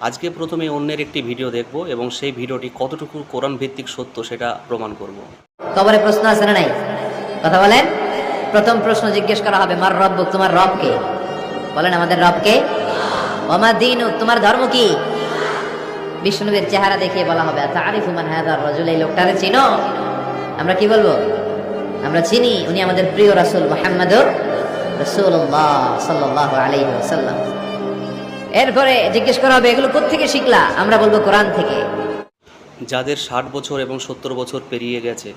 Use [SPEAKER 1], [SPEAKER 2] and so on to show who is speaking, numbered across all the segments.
[SPEAKER 1] আজকে প্রথমে অন্যের একটি ভিডিও দেখব এবং সেই ভিডিওটি কতটুকু কোরআন ভিত্তিক সত্য সেটা প্রমাণ করব।
[SPEAKER 2] কবরে প্রশ্ন আছে না নাই? কথা বলেন। প্রথম প্রশ্ন জিজ্ঞেস করা হবে, মার রব্বুক, তোমার রব কে? বলেন, আমাদের রব কে? ওমা দীনুক, তোমার ধর্ম কি? বিষ্ণুনবীর চেহারা দেখিয়ে বলা হবে, তারিফু মান হাযার রাজুল, এই লোকটারে চিনো? আমরা কি বলবো? আমরা চিনি, উনি আমাদের প্রিয় রাসূল মুহাম্মদুর রাসূলুল্লাহ সাল্লাল্লাহু আলাইহি ওয়াসাল্লাম। এরপরে জিজ্ঞেস করা হবে, এগুলো কোত্থেকে শিখলা? আমরা বলবো কোরআন থেকে।
[SPEAKER 1] যাদের 60 বছর এবং 70 বছর পেরিয়ে গেছে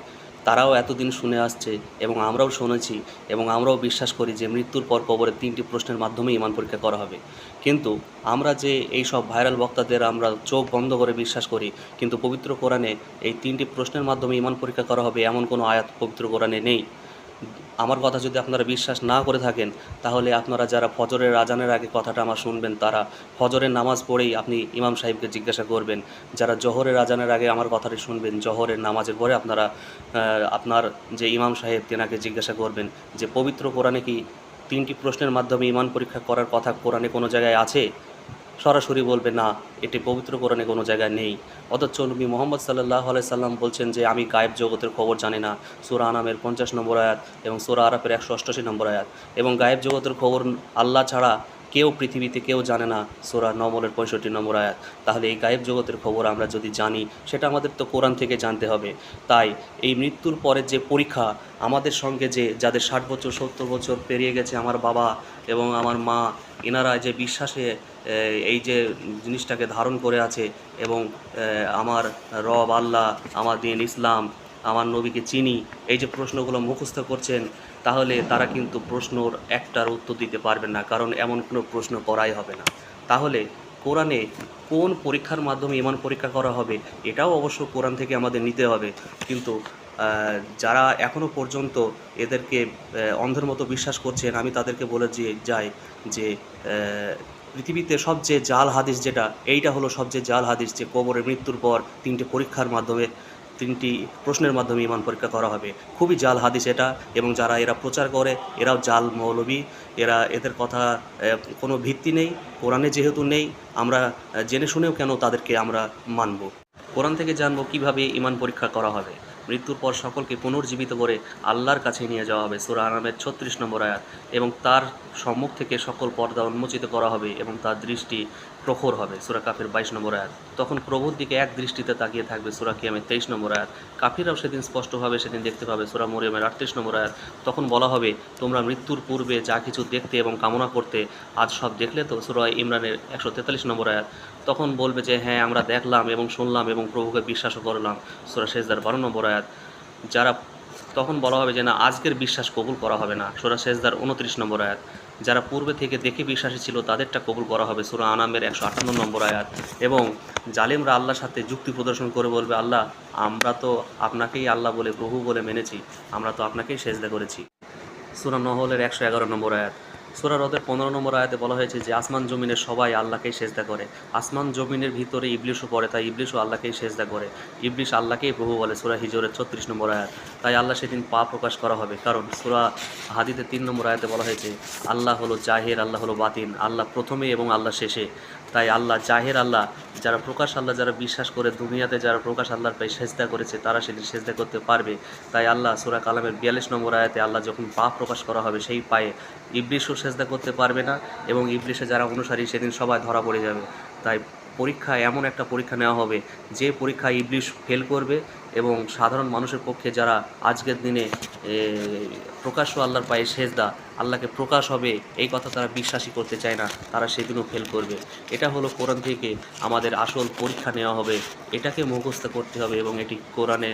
[SPEAKER 1] তারাও এতদিন শুনে আসছে এবং আমরাও শুনেছি এবং আমরাও বিশ্বাস করি যে মৃত্যুর পর কবরে 3টি প্রশ্নের মাধ্যমে ঈমান পরীক্ষা করা হবে। কিন্তু আমরা যে এই সব ভাইরাল বক্তাদের আমরা চোখ বন্ধ করে বিশ্বাস করি, কিন্তু পবিত্র কোরআনে এই 3টি প্রশ্নের মাধ্যমে ঈমান পরীক্ষা করা হবে এমন কোনো আয়াত পবিত্র কোরআনে নেই। আমার কথা যদি আপনারা বিশ্বাস না করে থাকেন, তাহলে আপনারা যারা ফজরের আজানের আগে কথাটা আমার শুনবেন, তারা ফজরের নামাজ পড়েই আপনি ইমাম সাহেবকে জিজ্ঞাসা করবেন। যারা জোহরের আজানের আগে আমার কথাটি শুনবেন, জোহরের নামাজের পরে আপনারা আপনার যে ইমাম সাহেব তেনাকে জিজ্ঞাসা করবেন যে পবিত্র কোরআনে কি 3টি প্রশ্নের মাধ্যমে ঈমান পরীক্ষা করার কথা কোরআনে কোনো জায়গায় আছে? সরাসরি বলবে না, এটি পবিত্র কোরআনে কোনো জায়গায় নেই। অথচ নবী মুহাম্মদ সাল্লাল্লাহু আলাইহি সাল্লাম বলছেন যে আমি গায়েব জগতের খবর জানি না, সূরা আনামের 50 নম্বর আয়াত এবং সূরা আরাফের 188 নম্বর আয়াত। এবং গায়েব জগতের খবর আল্লাহ ছাড়া কেউ পৃথিবীতে কেউ জানে না, সূরা নমলের 65 নম্বর আয়াত। তাহলে এই গায়েব জগতের খবর আমরা যদি জানি, সেটা আমাদের তো কোরআন থেকে জানতে হবে। তাই এই মৃত্যুর পরের যে পরীক্ষা, আমাদের সঙ্গে যে যাদের 60 বছর 70 বছর পেরিয়ে গেছে, আমার বাবা এবং আমার মা, এনারা যে বিশ্বাসে এই যে জিনিসটাকে ধারণ করে আছে এবং আমার রব আল্লাহ, আমার দিন ইসলাম, আমার নবীকে চিনি, এই যে প্রশ্নগুলো মুখস্থ করছেন, তাহলে তারা কিন্তু প্রশ্নর একটার উত্তর দিতে পারবেন না, কারণ এমন কোনো প্রশ্ন করাই হবে না। তাহলে কোরআনে কোন পরীক্ষার মাধ্যমে ঈমান পরীক্ষা করা হবে, এটাও অবশ্য কোরআন থেকে আমাদের নিতে হবে। কিন্তু যারা এখনও পর্যন্ত এদেরকে অন্ধের মতো বিশ্বাস করছেন, আমি তাদেরকে বলে যাই যে পৃথিবীতে সবচেয়ে জাল হাদিস যেটা, এইটা হলো সবচেয়ে জাল হাদিস, যে কবরে মৃত্যুর পর 3টে পরীক্ষার মাধ্যমে 3টি প্রশ্নের মাধ্যমে ঈমান পরীক্ষা করা হবে। খুবই জাল হাদিস এটা, এবং যারা এরা প্রচার করে এরাও জাল মৌলবী। এদের কথা কোনো ভিত্তি নেই, কোরআনে যেহেতু নেই, আমরা জেনে শুনেও কেন তাদেরকে আমরা মানব। কোরআন থেকে জানবো কিভাবে ঈমান পরীক্ষা করা হবে। মৃত্যুর পর সকলকে পুনর্জীবিত করে আল্লাহর কাছে নিয়ে যাওয়া হবে, সূরা আনামের 36 নম্বর আয়াত। এবং তার সম্মুখ থেকে সকল পর্দা উন্মোচিত করা হবে এবং তার দৃষ্টি প্রখর হবে, সূরা কাফের 22 নম্বর আয়াত। তখন প্রভুর দিকে এক দৃষ্টিতে তাকিয়ে থাকবে, সূরা কিয়ামের 23 নম্বর আয়াত। কাফিররাও সেদিন স্পষ্টভাবে সেদিন দেখতে পাবে, সূরা মরিয়মের 38 নম্বর আয়াত। তখন বলা হবে, তোমরা মৃত্যুর পূর্বে যা কিছু দেখতে এবং কামনা করতে, আজ সব দেখলে তো, সূরা ইমরানের 143 নম্বর আয়াত। তখন বলবে যে হ্যাঁ, আমরা দেখলাম এবং শুনলাম এবং প্রভুকে বিশ্বাসও করলাম, সূরা সেজদার 12 নম্বর আয়াত। যারা তখন বলা হবে যে না, আজকের বিশ্বাস কবুল করা হবে না, সূরা সেজদার 29 নম্বর আয়াত। যারা পূর্বে থেকে দেখে বিশ্বাসী ছিল তাদেরটা কবুল করা হবে, সূরা আনামের 158 নম্বর আয়াত। এবং জালিমরা আল্লাহর সাথে যুক্তি প্রদর্শন করে বলবে, আল্লাহ, আমরা তো আপনাকেই আল্লাহ বলে প্রভু বলে মেনেছি, আমরা তো আপনাকেই সেজদা করেছি, সূরা নহলের 111 নম্বর আয়াত। সূরা রদের 15 নম্বর আয়াতে বলা হয়েছে যে আসমান জমিনের সবাই আল্লাহকেই সেজদা করে। আসমান জমিনের ভিতরে ইবলিশও পড়ে, তাই ইবলিশও আল্লাহকেই সেজদা করে। ইবলিশ আল্লাহকেই প্রভু বলে, সূরা হিজরের 36 নম্বর আয়াত। তাই আল্লাহ সেদিন পা প্রকাশ করা হবে, কারণ সূরা হাদীদের 3 নম্বর আয়াতে বলা হয়েছে আল্লাহ হলো জাহির, আল্লাহ হলো বাতিন, আল্লাহ প্রথমে এবং আল্লাহ শেষে। তাই আল্লাহ জাহির আল্লাহ, যারা প্রকাশ আল্লাহ, যারা বিশ্বাস করে দুনিয়াতে যারা প্রকাশ আল্লাহর পায়ে সেজদা করেছে, তারা সেদিন সেজদা করতে পারবে। তাই আল্লাহ সূরা কালামের 42 নম্বর আয়াতে আল্লাহ যখন পা প্রকাশ করা হবে, সেই পায়ে ইবলিশও সেজদা করতে পারবে না, এবং ইবলিশের যারা অনুসারী সেদিন সবাই ধরা পড়ে যাবে। তাই পরীক্ষা, এমন একটা পরীক্ষা নেওয়া হবে যে পরীক্ষা ইবলিশ ফেল করবে, এবং সাধারণ মানুষের পক্ষে যারা আজকের দিনে প্রকাশ্য আল্লাহর পায়ে সেজদা, আল্লাহকে প্রকাশ হবে এই কথা তারা বিশ্বাসই করতে চায় না, তারা সেদিনও ফেল করবে। এটা হলো কোরআন থেকে আমাদের আসল পরীক্ষা নেওয়া হবে, এটাকে মুখস্থ করতে হবে, এবং এটি কোরআনে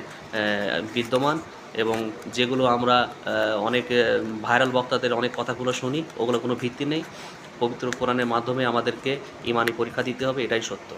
[SPEAKER 1] বিদ্যমান। এবং যেগুলো আমরা অনেক ভাইরাল বক্তাদের অনেক কথাগুলো শুনি, ওগুলো কোনো ভিত্তি নেই। পবিত্র কোরআনের মাধ্যমে আমাদেরকে ঈমানি পরীক্ষা দিতে হবে, এটাই সত্য।